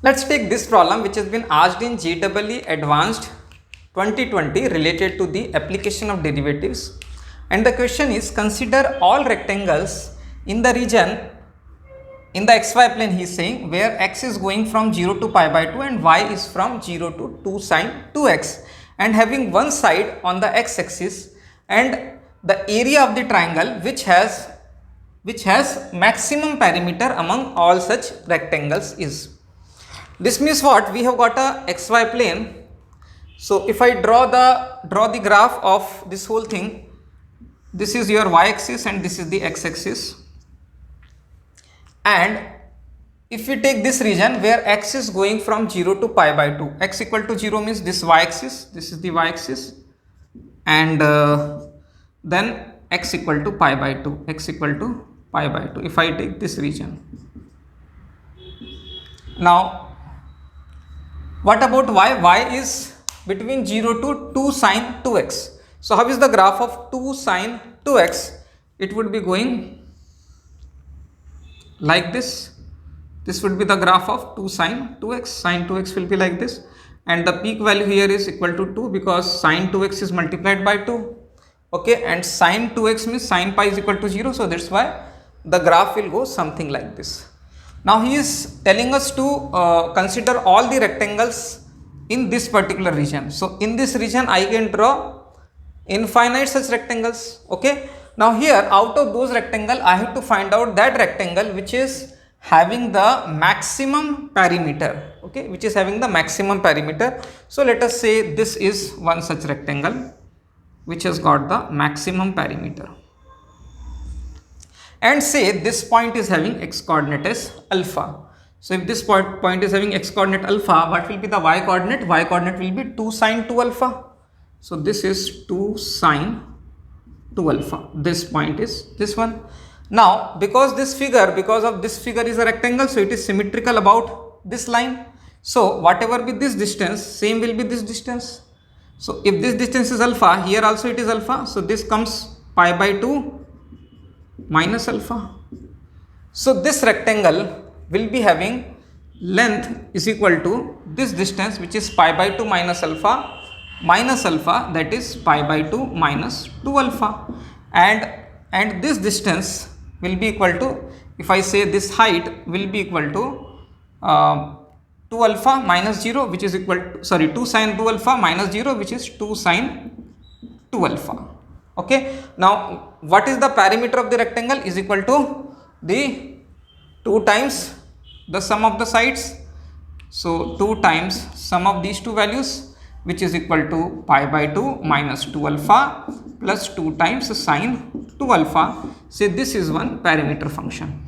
Let's take this problem which has been asked in JEE Advanced 2020 related to the application of derivatives, and the question is, consider all rectangles in the region in the xy plane. He is saying where x is going from 0 to pi by 2 and y is from 0 to 2 sine 2x, and having one side on the x axis, and the area of the triangle which has maximum perimeter among all such rectangles is. This means what? We have got a xy plane. So if I draw the graph of this whole thing, this is your y axis and this is the x axis, and if we take this region where x is going from 0 to pi by 2, x equal to 0 means this y axis, this is the y axis, and then x equal to pi by 2, x equal to pi by 2, if I take this region. Now what about y? Y is between 0 to 2 sine 2x. So how is the graph of 2 sine 2x? It would be going like this. This would be the graph of 2 sine 2x. Sine 2x will be like this, and the peak value here is equal to 2 because sine 2x is multiplied by 2. Okay, and sine 2x means sine pi is equal to 0, so that's why the graph will go something like this. Now he is telling us to consider all the rectangles in this particular region. So in this region I can draw infinite such rectangles. Okay, now here out of those rectangles I have to find out that rectangle which is having the maximum perimeter. Okay, which is having the maximum perimeter. So let us say this is one such rectangle which has got the maximum perimeter, and say this point is having x coordinate as alpha. So if this point is having x coordinate alpha, what will be the y coordinate? Y coordinate will be 2 sine 2 alpha. So this is 2 sine 2 alpha. This point is this one. Now because of this figure is a rectangle, so it is symmetrical about this line. So whatever be this distance, same will be this distance. So if this distance is alpha, here also it is alpha. So this comes pi by 2 minus alpha. So this rectangle will be having length is equal to this distance, which is pi by 2 minus alpha, that is pi by 2 minus 2 alpha, and this distance will be equal to, if I say this height will be equal to 2 alpha minus 0, which is equal to 2 sine 2 alpha minus 0, which is 2 sine 2 alpha. Okay, now what is the perimeter of the rectangle? Is equal to the 2 times the sum of the sides. So 2 times sum of these two values, which is equal to pi by 2 minus 2 alpha plus 2 times sine 2 alpha. Say this is one perimeter function.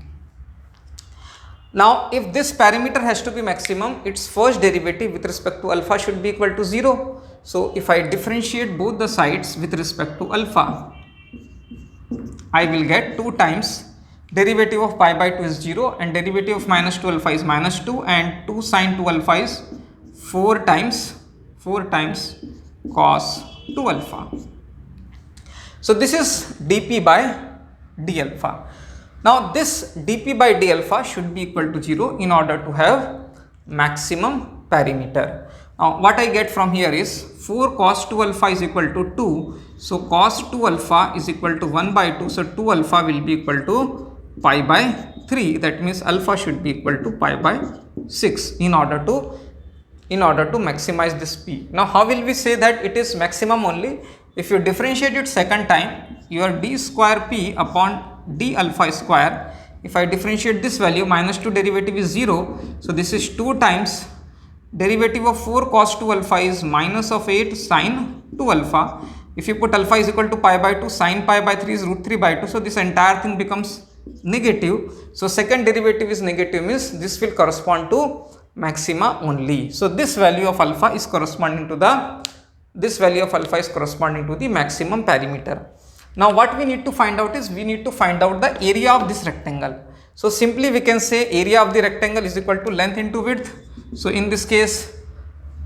Now if this perimeter has to be maximum, its first derivative with respect to alpha should be equal to 0. So if I differentiate both the sides with respect to alpha, I will get 2 times derivative of pi by 2 is 0, and derivative of minus 2 alpha is minus 2, and 2 sine 2 alpha is 4 times cos 2 alpha. So this is dp by d alpha. Now this dp by d alpha should be equal to 0 in order to have maximum perimeter. Now what I get from here is 4 cos 2 alpha is equal to 2. So cos 2 alpha is equal to 1 by 2. So 2 alpha will be equal to pi by 3. That means alpha should be equal to pi by 6 in order to maximize this p. Now how will we say that it is maximum only? If you differentiate it second time, your d square p upon d alpha square, if I differentiate this value, minus 2 derivative is 0. So this is 2 times derivative of 4 cos 2 alpha is minus of 8 sine 2 alpha. If you put alpha is equal to pi by 2, sine pi by 3 is root 3 by 2. So this entire thing becomes negative. So second derivative is negative, means this will correspond to maxima only. So this value of alpha is corresponding to the maximum perimeter. Now what we need to find out is, we need to find out the area of this rectangle. So simply we can say area of the rectangle is equal to length into width. So in this case,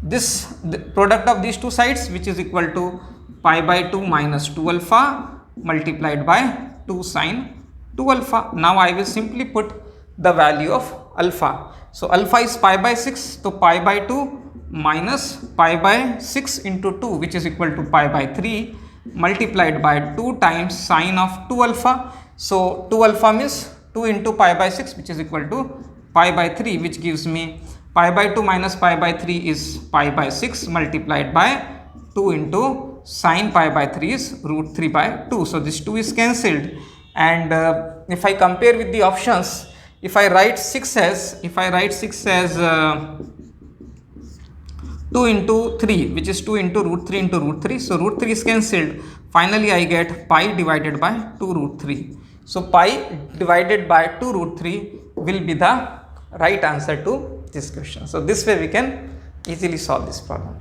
the product of these two sides, which is equal to pi by 2 minus 2 alpha multiplied by 2 sine 2 alpha. Now I will simply put the value of alpha. So alpha is pi by 6, so pi by 2 minus pi by 6 into 2, which is equal to pi by 3 multiplied by 2 times sine of 2 alpha. So 2 alpha means 2 into pi by 6, which is equal to pi by 3, which gives me pi by 2 minus pi by 3 is pi by 6 multiplied by 2 into sine pi by 3 is root 3 by 2. So this 2 is cancelled, and if I compare with the options, if I write 6 as 2 into 3, which is 2 into root 3 into root 3, so root 3 is cancelled. Finally I get pi divided by 2 root 3. So pi divided by 2 root 3 will be the right answer to this question. So this way we can easily solve this problem.